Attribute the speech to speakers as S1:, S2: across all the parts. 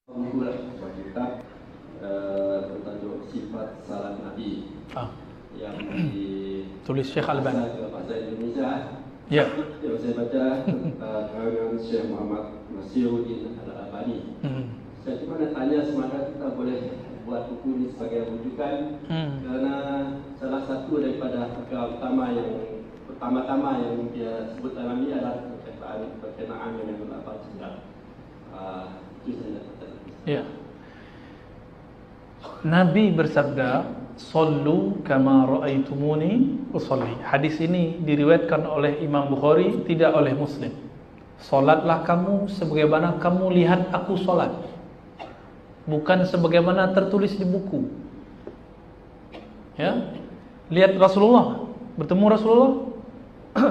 S1: Bukulah sebuah kitab bertajuk Sifat Salat Nabi yang
S2: tulis Syekh Albani
S1: ke bahasa Indonesia.
S2: Ya.
S1: Yang saya baca karangan Syekh Muhammad Nasiruddin Al-Albani. Saya cuma nak tanya semasa kita boleh buat buku ini sebagai rujukan kerana salah satu daripada perkara utama yang pertama-tama yang dia sebut dalam ini adalah berkenaan dengan pendapat sedap. Itu saya nak kata.
S2: Ya. Nabi bersabda, "Sallu kama ra'aitumuni usalli." Hadis ini diriwayatkan oleh Imam Bukhari, tidak oleh Muslim. Salatlah kamu sebagaimana kamu lihat aku salat, bukan sebagaimana tertulis di buku. Ya. Lihat Rasulullah, bertemu Rasulullah,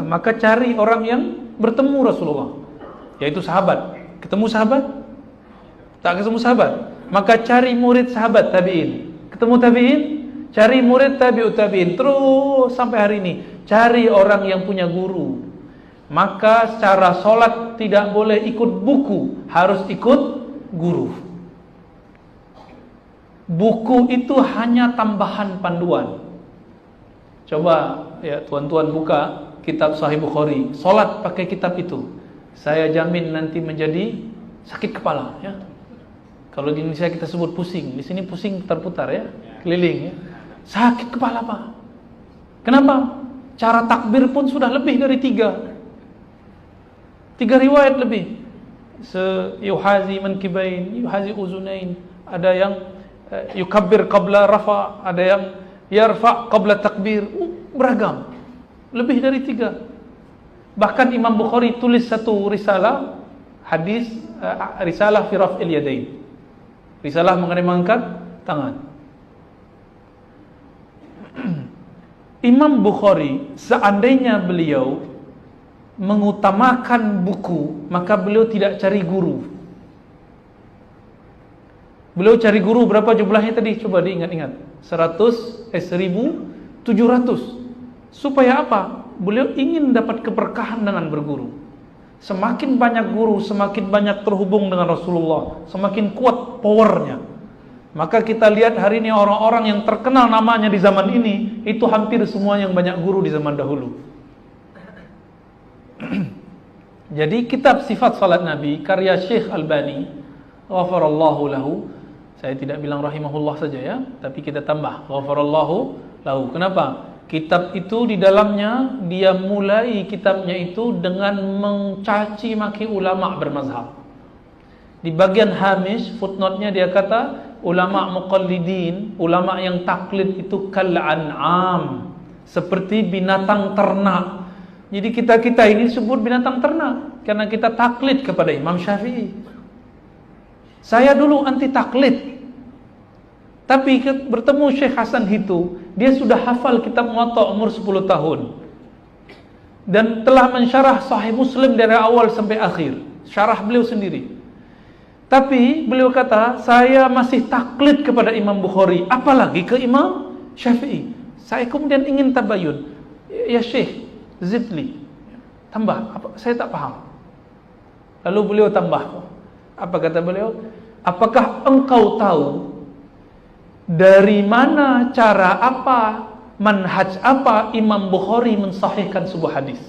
S2: maka cari orang yang bertemu Rasulullah, yaitu sahabat. Ketemu sahabat? Tak ketemu sahabat, maka cari murid sahabat tabi'in. Ketemu tabi'in, cari murid tabi'ut tabi'in. Terus sampai hari ini, cari orang yang punya guru. Maka secara solat tidak boleh ikut buku, harus ikut guru. Buku itu hanya tambahan panduan. Coba ya tuan-tuan buka kitab Sahih Bukhari, solat pakai kitab itu, saya jamin nanti menjadi sakit kepala, ya. Kalau di Indonesia kita sebut pusing, di sini pusing terputar, ya, keliling, ya. Sakit kepala, Pak. Kenapa? Cara takbir pun sudah lebih dari tiga riwayat lebih. Yuhazi mankibain, yuhazi uzunain, ada yang yukabbir qabla rafa, ada yang yarfa qabla takbir, beragam, lebih dari 3. Bahkan Imam Bukhari tulis satu risalah hadis, risalah fi raf'il yadain, risalah mengenai mengangkat tangan. Imam Bukhari seandainya beliau mengutamakan buku, maka beliau tidak cari guru. Beliau cari guru berapa jumlahnya tadi? Coba diingat-ingat. 1,700. Supaya apa? Beliau ingin dapat keberkahan dengan berguru. Semakin banyak guru, semakin banyak terhubung dengan Rasulullah, semakin kuat powernya. Maka kita lihat hari ini orang-orang yang terkenal namanya di zaman ini, itu hampir semua yang banyak guru di zaman dahulu. Jadi kitab Sifat Salat Nabi karya Syekh Albani, ghafarallahu lahu, saya tidak bilang rahimahullah saja, ya, tapi kita tambah ghafarallahu lahu. Kenapa? Kitab itu di dalamnya dia mulai kitabnya itu dengan mencaci maki ulama bermazhab. Di bagian hamish footnote-nya dia kata ulama muqallidin, ulama yang taklid itu kal an'am, seperti binatang ternak. Jadi kita ini disebut binatang ternak karena kita taklid kepada Imam Syafi'i. Saya dulu anti taklid, tapi bertemu Syekh Hasan itu, dia sudah hafal kitab Muwatta umur 10 tahun dan telah mensyarah Sahih Muslim dari awal sampai akhir, syarah beliau sendiri. Tapi beliau kata, saya masih taklid kepada Imam Bukhari, apalagi ke Imam Syafi'i. Saya kemudian ingin tabayun, ya Syekh, zidli, tambah, saya tak paham. Lalu beliau tambah, apa kata beliau? Apakah engkau tahu dari mana, cara apa, manhaj apa Imam Bukhari mensahihkan sebuah hadis?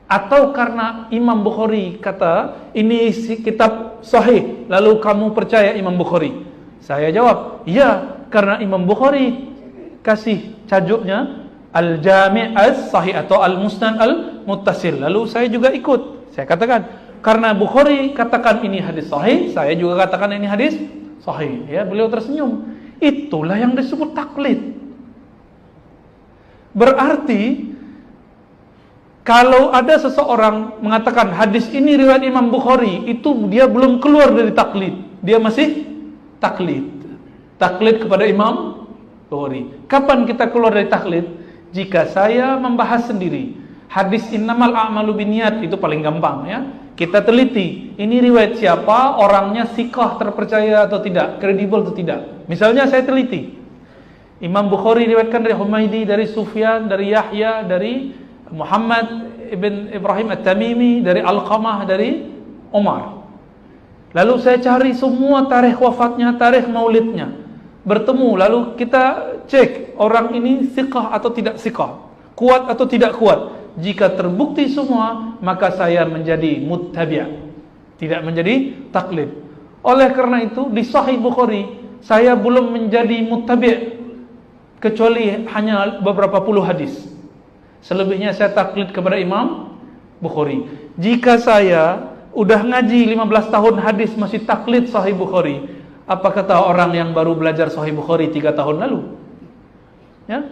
S2: Atau karena Imam Bukhari kata ini kitab sahih, lalu kamu percaya Imam Bukhari? Saya jawab, ya, karena Imam Bukhari kasih tajuknya Al-Jami' As-Sahih atau Al-Musnad Al-Muttasil, lalu saya juga ikut. Saya katakan, karena Bukhari katakan ini hadis sahih, saya juga katakan ini hadis sahih. Ya, beliau tersenyum. Itulah yang disebut taklid. Berarti kalau ada seseorang mengatakan hadis ini riwayat Imam Bukhari, itu dia belum keluar dari taklid, dia masih taklid. Taklid kepada Imam Bukhari. Kapan kita keluar dari taklid? Jika saya membahas sendiri hadis innamal a'malu binniyat, itu paling gampang, ya. Kita teliti, ini riwayat siapa, orangnya thiqah, terpercaya atau tidak, kredibel atau tidak. Misalnya saya teliti, Imam Bukhari riwayatkan dari Humaydi, dari Sufyan, dari Yahya, dari Muhammad ibn Ibrahim At-Tamimi, dari Alqamah, dari Umar. Lalu saya cari semua tarikh wafatnya, tarikh maulidnya. Bertemu, lalu kita cek orang ini thiqah atau tidak thiqah, kuat atau tidak kuat. Jika terbukti semua, maka saya menjadi muttabi', tidak menjadi taklid. Oleh karena itu, di Sahih Bukhari, saya belum menjadi muttabi' kecuali hanya beberapa puluh hadis. Selebihnya saya taklid kepada Imam Bukhari. Jika saya udah ngaji 15 tahun hadis masih taklid Sahih Bukhari, apa kata orang yang baru belajar Sahih Bukhari 3 tahun lalu? Ya?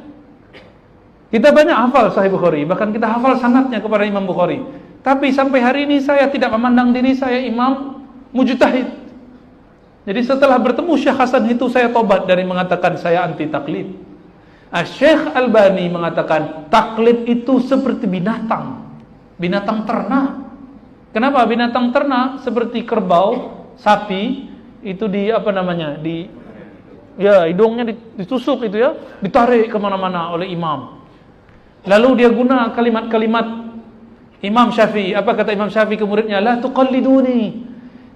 S2: Kita banyak hafal Sahih Bukhari, bahkan kita hafal sanadnya kepada Imam Bukhari. Tapi sampai hari ini saya tidak memandang diri saya imam mujtahid. Jadi setelah bertemu Syekh Hasan itu, saya tobat dari mengatakan saya anti taklid. Syekh Albani mengatakan taklid itu seperti binatang ternak. Kenapa? Binatang ternak seperti kerbau, sapi, itu hidungnya ditusuk itu ya, ditarik kemana-mana oleh imam. Lalu dia guna kalimat-kalimat Imam Syafi'i. Apa kata Imam Syafi'i ke muridnya? La tuqalliduni.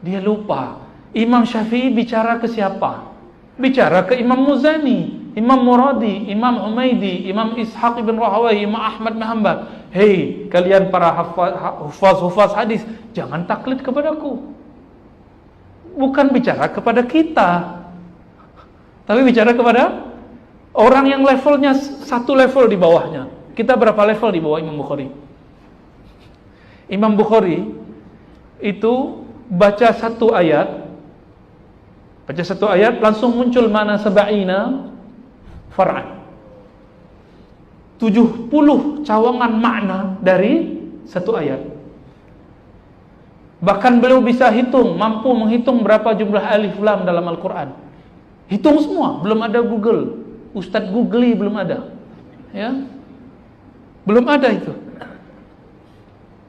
S2: Dia lupa. Imam Syafi'i bicara ke siapa? Bicara ke Imam Muzani, Imam Muradi, Imam Humaidi, Imam Ishaq ibn Rahawai, Imam Ahmad bin Hanbal. Hei, kalian para hufaz hadis, jangan taklid kepadaku. Bukan bicara kepada kita, tapi bicara kepada orang yang levelnya satu level di bawahnya. Kita berapa level di bawah Imam Bukhari? Imam Bukhari itu baca satu ayat langsung muncul mana sab'ina far'an, 70 cawangan makna dari satu ayat. Bahkan beliau bisa mampu menghitung berapa jumlah alif lam dalam Al-Quran. Hitung semua, belum ada Google. Ustadz Googly belum ada. Ya, belum ada itu.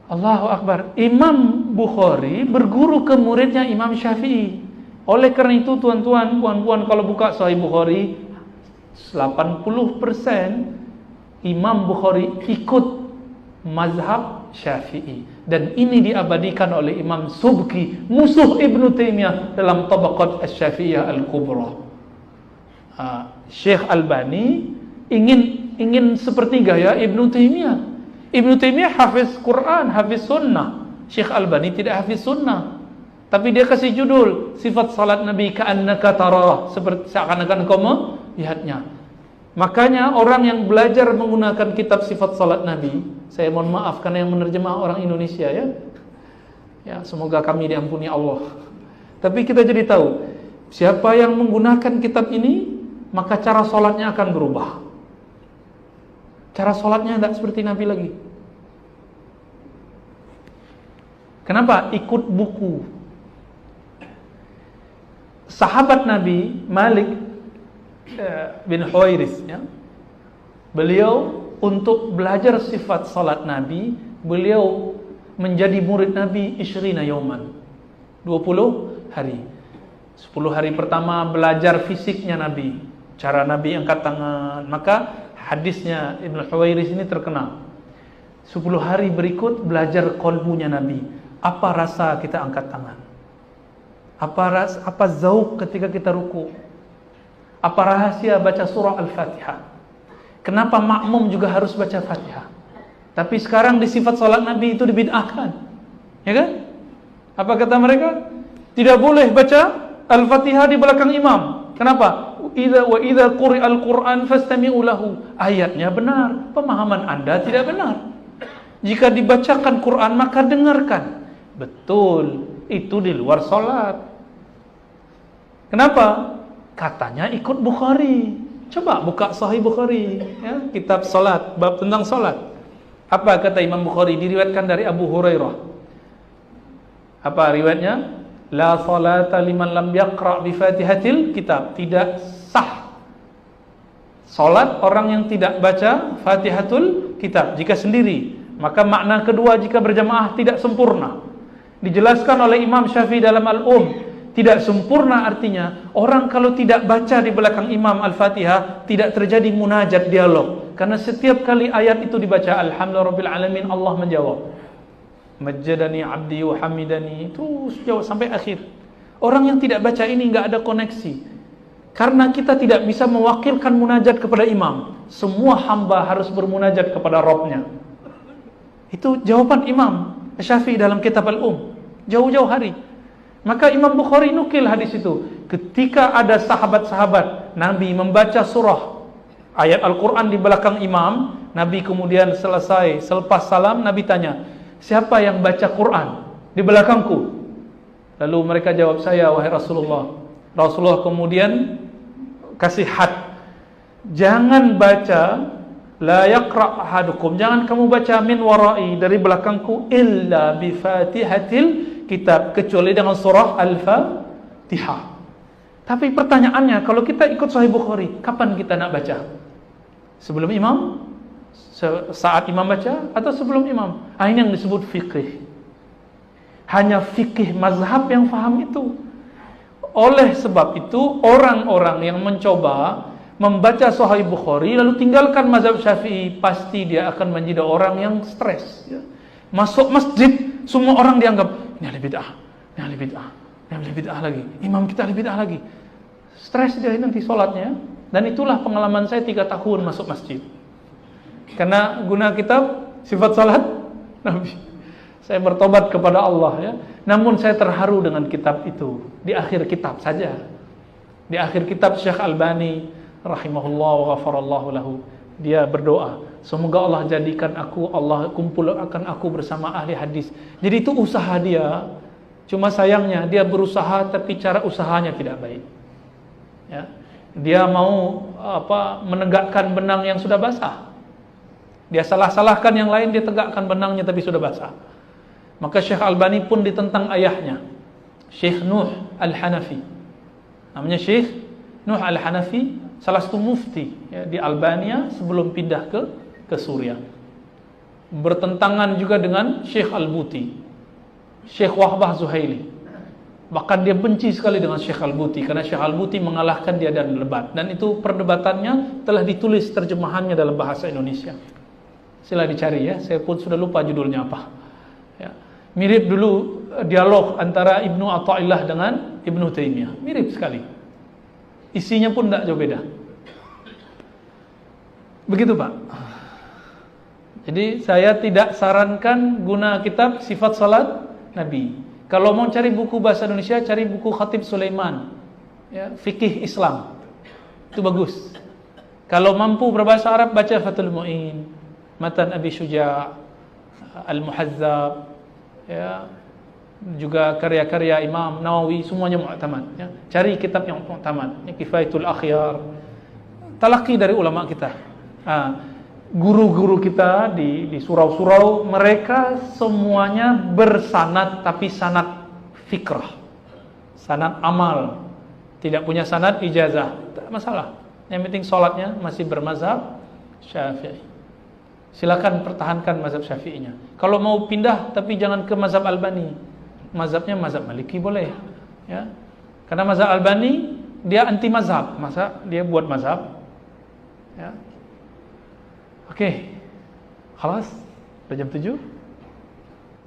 S2: Allahu Akbar. Imam Bukhari berguru ke muridnya Imam Syafi'i. Oleh karena itu tuan-tuan, puan-puan, kalau buka Sahih Bukhari, 80% Imam Bukhari ikut mazhab Syafi'i. Dan ini diabadikan oleh Imam Subki, musuh Ibnu Taimiyah, dalam Tabaqat Asy-Syafi'iyah Al-Kubra. Syekh Albani ingin seperti gaya Ibnu Taimiyah. Ibnu Taimiyah hafiz Quran, hafiz sunnah. Syekh Albani tidak hafiz sunnah. Tapi dia kasih judul sifat salat Nabi ka'annaka tarah, seperti seakan-akan kau melihatnya. Makanya orang yang belajar menggunakan kitab sifat salat Nabi, saya mohon maaf karena yang menerjemah orang Indonesia ya. Ya, semoga kami diampuni Allah. Tapi kita jadi tahu, siapa yang menggunakan kitab ini, maka cara salatnya akan berubah. Cara salatnya tidak seperti Nabi lagi. Kenapa? Ikut buku. Sahabat Nabi Malik bin Huwairis ya, beliau untuk belajar sifat salat Nabi, beliau menjadi murid Nabi isyrina yauman, 20 hari. 10 hari pertama belajar fisiknya Nabi, cara Nabi angkat tangan, maka hadisnya Ibn Huwairis ini terkenal. 10 hari berikut belajar qalbunya Nabi. Apa rasa kita angkat tangan? Apa zauq ketika kita ruku? Apa rahasia baca surah Al-Fatihah? Kenapa makmum juga harus baca Fatihah? Tapi sekarang di sifat salat Nabi itu dibid'ahkan. Ya kan? Apa kata mereka? Tidak boleh baca Al-Fatihah di belakang imam. Kenapa? Wa idza quri'al Qur'an fastami'u lahu. Ayatnya benar, pemahaman Anda tidak benar. Jika dibacakan Quran maka dengarkan. Betul, itu di luar salat. Kenapa? Katanya ikut Bukhari. Coba buka Sahih Bukhari ya, kitab salat, bab tentang salat. Apa kata Imam Bukhari? Diriwayatkan dari Abu Hurairah. Apa riwayatnya? La salata liman lam yaqra bi Fatihatil kitab. Tidak sah salat orang yang tidak baca Fatihatul kitab jika sendiri. Maka makna kedua jika berjamaah tidak sempurna. Dijelaskan oleh Imam Syafi'i dalam Al-Um. Tidak sempurna artinya orang kalau tidak baca di belakang imam Al-Fatihah tidak terjadi munajat dialog. Karena setiap kali ayat itu dibaca Alhamdulillahirabbil alamin, Allah menjawab. Majjadani abdi wa hamidani, terus jawab sampai akhir. Orang yang tidak baca ini nggak ada koneksi. Karena kita tidak bisa mewakilkan munajat kepada imam. Semua hamba harus bermunajat kepada Rabbnya. Itu jawaban Imam Syafi'i dalam kitab Al-Um. Jauh-jauh hari. Maka Imam Bukhari nukil hadis itu. Ketika ada sahabat-sahabat Nabi membaca surah ayat Al-Quran di belakang imam, Nabi kemudian selesai, selepas salam Nabi tanya, siapa yang baca Quran di belakangku? Lalu mereka jawab, saya wahai Rasulullah. Rasulullah kemudian kasih had, jangan baca la yaqra ahadukum, jangan kamu baca min warai, dari belakangku, illa bi fatihatil kitab, kecuali dengan surah Al-Fatihah. Tapi pertanyaannya, kalau kita ikut Sahih Bukhari, kapan kita nak baca? Sebelum imam? Saat imam baca? Atau sebelum imam? Ini yang disebut fikih. Hanya fikih mazhab yang faham itu. Oleh sebab itu, orang-orang yang mencoba membaca Sahih Bukhari lalu tinggalkan mazhab Syafi'i, pasti dia akan menjadi orang yang stres. Masuk masjid, semua orang dianggap ini ahli bid'ah, ini ahli bid'ah, ini ahli bid'ah lagi, imam kita ahli bid'ah lagi. Stres dia nanti sholatnya. Dan itulah pengalaman saya 3 tahun masuk masjid. Karena guna kitab sifat salat Nabi, saya bertobat kepada Allah ya. Namun saya terharu dengan kitab itu. Di akhir kitab saja. Di akhir kitab Syekh Albani rahimahullah wa ghafarallahu lahu, dia berdoa, semoga Allah jadikan aku, Allah kumpulkan aku bersama ahli hadis. Jadi itu usaha dia. Cuma sayangnya dia berusaha tapi cara usahanya tidak baik. Ya. Dia mau menegakkan benang yang sudah basah. Dia salah-salahkan yang lain, dia tegakkan benangnya tapi sudah basah. Maka Syekh Albani pun ditentang ayahnya, Syekh Nuh Al-Hanafi. Namanya Syekh Nuh Al-Hanafi, salah satu mufti ya, di Albania sebelum pindah ke Suriah. Bertentangan juga dengan Syekh Al-Buti, Syekh Wahbah Zuhaili. Bahkan dia benci sekali dengan Syekh Al-Buti, karena Syekh Al-Buti mengalahkan dia dan debat. Dan itu perdebatannya telah ditulis terjemahannya dalam bahasa Indonesia. Sila dicari ya, saya pun sudah lupa judulnya apa. Ya. Mirip dulu dialog antara Ibnu Athaillah dengan Ibnu Taimiyah. Mirip sekali. Isinya pun tidak jauh beda. Begitu Pak. Jadi saya tidak sarankan guna kitab sifat salat Nabi. Kalau mau cari buku bahasa Indonesia, cari buku Khatib Sulaiman ya, fikih Islam. Itu bagus. Kalau mampu berbahasa Arab, baca Fathul Mu'in, Matan Abi Syuja', Al-Muhazzab ya, juga karya-karya Imam Nawawi, semuanya mu'tamad ya. Cari kitab yang mu'tamad ya, Kifayatul Akhyar, talaki dari ulama kita. Guru-guru kita di surau-surau, mereka semuanya bersanad, tapi sanad fikrah, sanad amal, tidak punya sanad ijazah. Tak masalah, yang penting sholatnya masih bermazhab Syafi'i. Silakan pertahankan mazhab Syafi'inya. Kalau mau pindah, tapi jangan ke mazhab Albani, mazhabnya mazhab Maliki boleh ya. Karena mazhab Albani dia anti mazhab, masa dia buat mazhab ya. Oke, khalas, udah jam 7.